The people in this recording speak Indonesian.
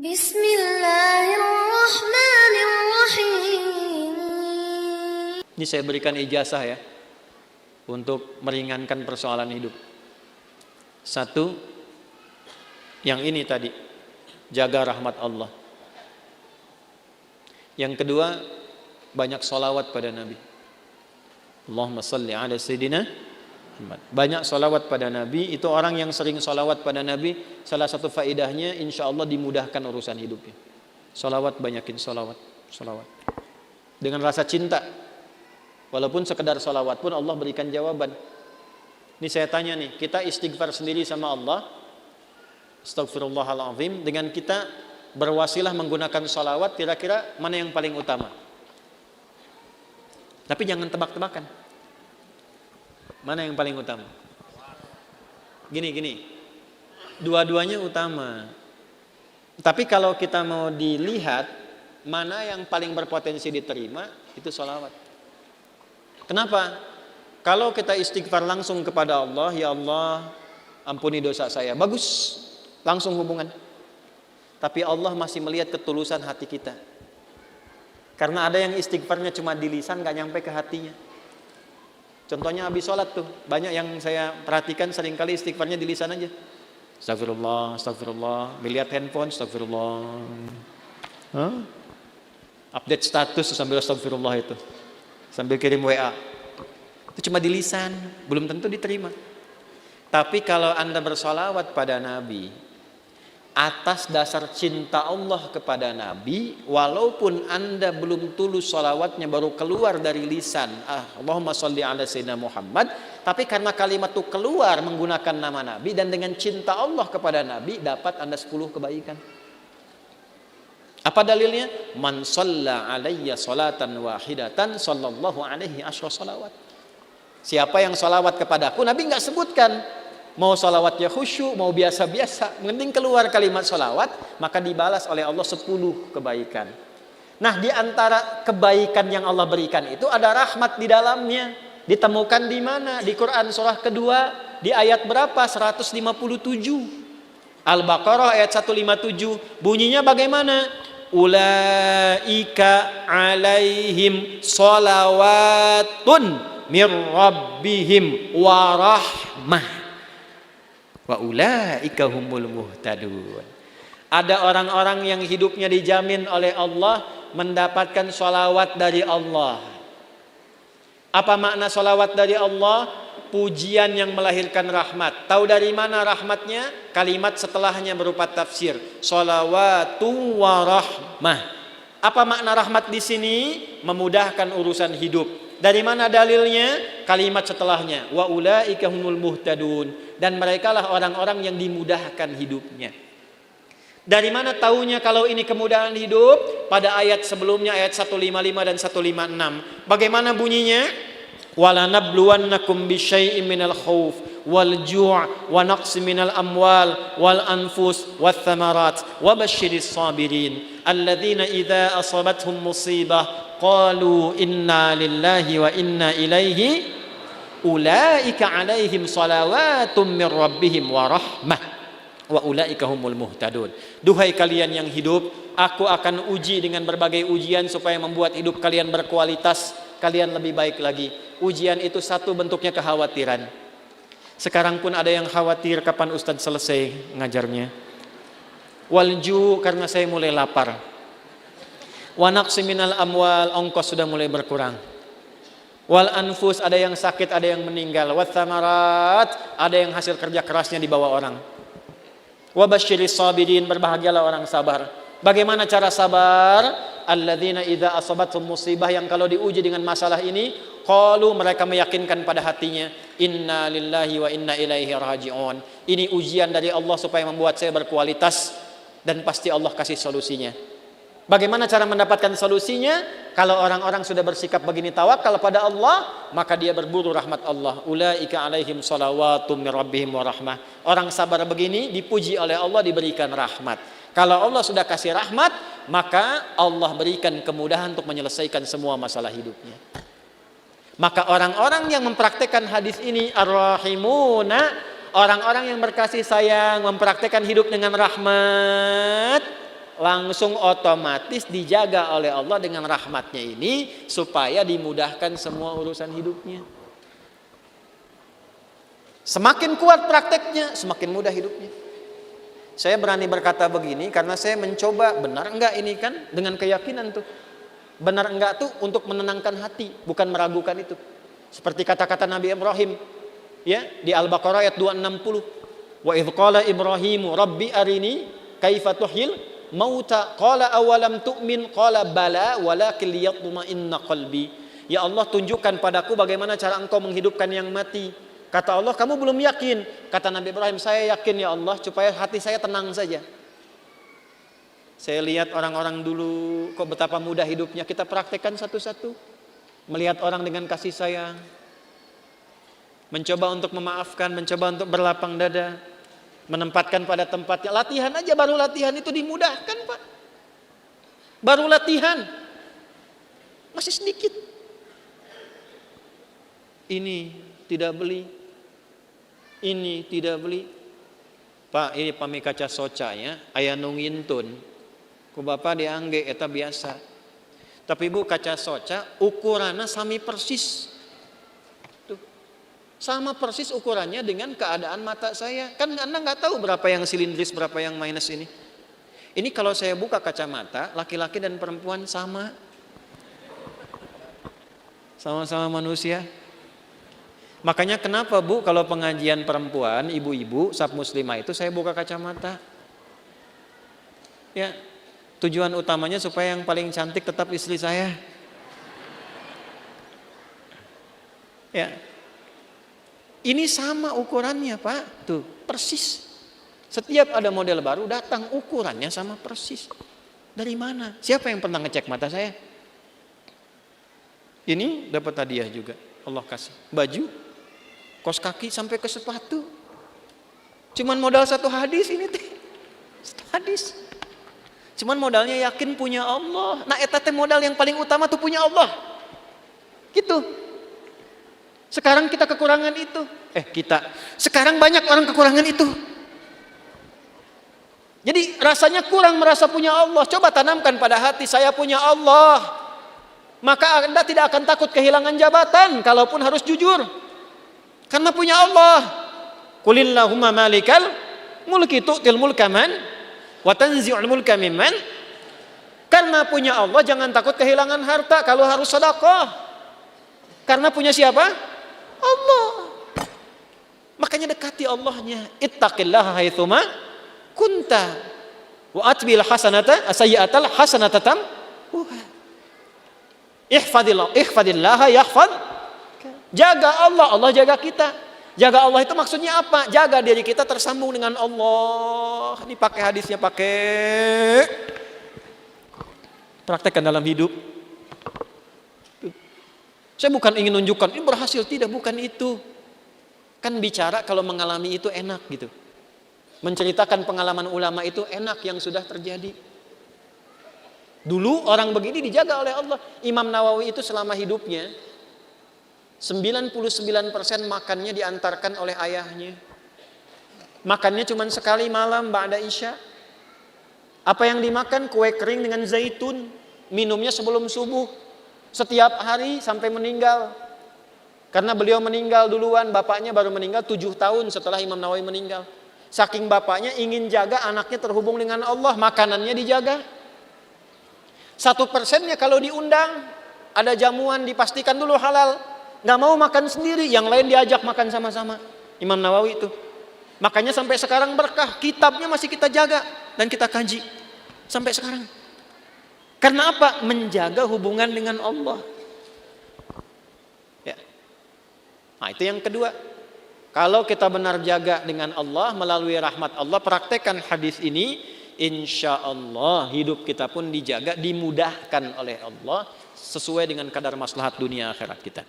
Bismillahirrahmanirrahim. Ini saya berikan ijazah ya, untuk meringankan persoalan hidup. Satu, yang ini tadi, jaga rahmat Allah. Yang kedua, banyak sholawat pada Nabi. Allahumma salli ala Sayyidina Muhammad. Banyak sholawat pada Nabi. Itu orang yang sering sholawat pada Nabi, salah satu faedahnya insya Allah dimudahkan urusan hidupnya. Sholawat, banyakin sholawat. Dengan rasa cinta. Walaupun sekedar sholawat pun Allah berikan jawaban. Ini saya tanya nih, kita istighfar sendiri sama Allah, Astaghfirullahaladzim, dengan kita berwasilah menggunakan sholawat, kira-kira mana yang paling utama? Tapi jangan tebak-tebakan. Mana yang paling utama? Gini, dua-duanya utama. Tapi kalau kita mau dilihat mana yang paling berpotensi diterima, itu sholawat. Kenapa? Kalau kita istighfar langsung kepada Allah, ya Allah ampuni dosa saya, bagus, langsung hubungan. Tapi Allah masih melihat ketulusan hati kita. Karena ada yang istighfarnya cuma di lisan, gak nyampe ke hatinya. Contohnya habis sholat tuh, banyak yang saya perhatikan seringkali istighfarnya di lisan aja. Astagfirullah, melihat handphone, astagfirullah. Update status sambil astagfirullah itu. Sambil kirim WA. Itu cuma di lisan, belum tentu diterima. Tapi kalau Anda bersolawat pada Nabi, atas dasar cinta Allah kepada Nabi, walaupun Anda belum tulus sholawatnya, baru keluar dari lisan, Allahumma sholli ala Sayyidina Muhammad, tapi karena kalimat itu keluar menggunakan nama Nabi dan dengan cinta Allah kepada Nabi, dapat Anda 10 kebaikan. Apa dalilnya? Man shalla alayya sholatan wahidatan sallallahu alaihi asyra sholawat. Siapa yang sholawat kepadaku, Nabi nggak sebutkan mau sholawatnya khusyuk, mau biasa-biasa, mending keluar kalimat sholawat, maka dibalas oleh Allah 10 kebaikan. Nah, di antara kebaikan yang Allah berikan itu ada rahmat di dalamnya. Ditemukan di mana? Di Quran surah kedua, di ayat berapa? 157. Al-Baqarah ayat 157. Bunyinya bagaimana? Ulaika alaihim sholawatun mir rabbihim warahmah wa ulaika humul muhtadun. Ada orang-orang yang hidupnya dijamin oleh Allah mendapatkan sholawat dari Allah. Apa makna sholawat dari Allah? Pujian yang melahirkan rahmat. Tahu dari mana rahmatnya? Kalimat setelahnya berupa tafsir. Sholawatu wa rahmah. Apa makna rahmat di sini? Memudahkan urusan hidup. Dari mana dalilnya? Kalimat setelahnya, wa ulaika humul muhtadun, dan merekalah orang-orang yang dimudahkan hidupnya. Dari mana taunya kalau ini kemudahan hidup? Pada ayat sebelumnya, ayat 155 dan 156. Bagaimana bunyinya? Wala nabluwannakum bisyai'in minal khauf wal ju' wa naqsi minal amwal wal anfus wath thamarat wa basyiris sabirin alladzina idza asabathum musibah qalu inna lillahi wa inna ilaihi ulaika alaihim salawatum mir rabbihim wa rahmah wa ulaika humul muhtadun. Duhai kalian yang hidup, aku akan uji dengan berbagai ujian supaya membuat hidup kalian berkualitas, kalian lebih baik lagi. Ujian itu satu bentuknya kekhawatiran. Sekarang pun ada yang khawatir kapan Ustadz selesai ngajarnya. Walju, karena saya mulai lapar. Wa naqsi minal amwal, ongkos sudah mulai berkurang. Wal anfus, ada yang sakit, ada yang meninggal. Wath thamarat, ada yang hasil kerja kerasnya dibawa orang. Wa basyiris sabirin, berbahagialah orang sabar. Bagaimana cara sabar? Alladzina idza asabathum musibah, yang kalau diuji dengan masalah ini, qalu, mereka meyakinkan pada hatinya, inna lillahi wa inna ilaihi raji'un. Ini ujian dari Allah supaya membuat saya berkualitas, dan pasti Allah kasih solusinya. Bagaimana cara mendapatkan solusinya? Kalau orang-orang sudah bersikap begini tawakal pada Allah, maka dia berburu rahmat Allah. Ulaika alaihim salawatum mir rabbihim wa rahmah. Orang sabar begini dipuji oleh Allah, diberikan rahmat. Kalau Allah sudah kasih rahmat, maka Allah berikan kemudahan untuk menyelesaikan semua masalah hidupnya. Maka orang-orang yang mempraktekkan hadis ini ar-rahimuna, orang-orang yang berkasih sayang, mempraktekkan hidup dengan rahmat, langsung otomatis dijaga oleh Allah dengan rahmatnya ini supaya dimudahkan semua urusan hidupnya. Semakin kuat prakteknya, semakin mudah hidupnya. Saya berani berkata begini karena saya mencoba, benar enggak ini kan dengan keyakinan tuh. Benar enggak tuh untuk menenangkan hati, bukan meragukan itu. Seperti kata-kata Nabi Ibrahim ya di Al-Baqarah ayat 260. Wa idz qala Ibrahimu rabbi arini kaifa tuhyil mauta qala awalam tu'min qala bala walakin liyatma'inna qalbi. Ya Allah, tunjukkan padaku bagaimana cara engkau menghidupkan yang mati. Kata Allah, kamu belum yakin. Kata Nabi Ibrahim, saya yakin ya Allah, supaya hati saya tenang saja. Saya lihat orang-orang dulu kok betapa mudah hidupnya, kita praktekkan satu-satu. Melihat orang dengan kasih sayang, mencoba untuk memaafkan, mencoba untuk berlapang dada, menempatkan pada tempatnya. Latihan aja, baru latihan itu dimudahkan Pak. Baru latihan masih sedikit. Ini tidak beli, ini tidak beli. Pak, ini pami kaca soca ya, aya nu ngintun. Ku bapak diangge eta biasa. Tapi Bu, kaca soca ukurannya sami persis. Tuh. Sama persis ukurannya dengan keadaan mata saya. Kan Anda nggak tahu berapa yang silindris, berapa yang minus ini. Ini kalau saya buka kacamata, laki-laki dan perempuan sama. Sama-sama manusia. Makanya kenapa Bu kalau pengajian perempuan, ibu-ibu, sab muslimah itu saya buka kacamata. Ya, tujuan utamanya supaya yang paling cantik tetap istri saya. Ya, ini sama ukurannya Pak, tuh persis. Setiap ada model baru datang ukurannya sama persis. Dari mana? Siapa yang pernah ngecek mata saya? Ini dapat hadiah juga, Allah kasih baju. Kos kaki sampai ke sepatu. Cuman modal satu hadis ini teh. Satu hadis. Cuman modalnya yakin punya Allah. Nah eta teh modal yang paling utama tuh punya Allah. Gitu. Sekarang kita kekurangan itu. Sekarang banyak orang kekurangan itu. Jadi rasanya kurang merasa punya Allah. Coba tanamkan pada hati, saya punya Allah. Maka Anda tidak akan takut kehilangan jabatan kalaupun harus jujur. Karena punya Allah. Qulillahumma malikal mulki tu'til mulka man wa tanzi'ul mulka mimman. Karena punya Allah jangan takut kehilangan harta kalau harus sedekah. Karena punya siapa? Allah. Makanya dekati Allahnya. Ittaqillaha haitsuma kunta wa atbil hasanata sayyi'atal hasanata tamhuha. Ihfadillaha yahfad. Jaga Allah, Allah jaga kita. Jaga Allah itu maksudnya apa? Jaga diri kita tersambung dengan Allah. Ini pakai hadisnya, pakai praktekkan dalam hidup. Saya bukan ingin menunjukkan ini berhasil, tidak, bukan itu. Kan bicara kalau mengalami itu enak gitu. Menceritakan pengalaman ulama itu enak yang sudah terjadi. Dulu orang begini dijaga oleh Allah. Imam Nawawi itu selama hidupnya 99% makannya diantarkan oleh ayahnya. Makannya cuma sekali malam ba'da isya. Apa yang dimakan? Kue kering dengan zaitun. Minumnya sebelum subuh. Setiap hari sampai meninggal. Karena beliau meninggal duluan, bapaknya baru meninggal 7 tahun setelah Imam Nawawi meninggal. Saking bapaknya ingin jaga anaknya terhubung dengan Allah, makanannya dijaga. 1%-nya kalau diundang, ada jamuan dipastikan dulu halal. Nggak mau makan sendiri, yang lain diajak makan sama-sama. Imam Nawawi itu. Makanya sampai sekarang berkah, kitabnya masih kita jaga dan kita kaji sampai sekarang. Karena apa? Menjaga hubungan dengan Allah. Ya. Nah, itu yang kedua. Kalau kita benar jaga dengan Allah melalui rahmat Allah, praktekkan hadis ini, insya Allah hidup kita pun dijaga, dimudahkan oleh Allah sesuai dengan kadar maslahat dunia akhirat kita.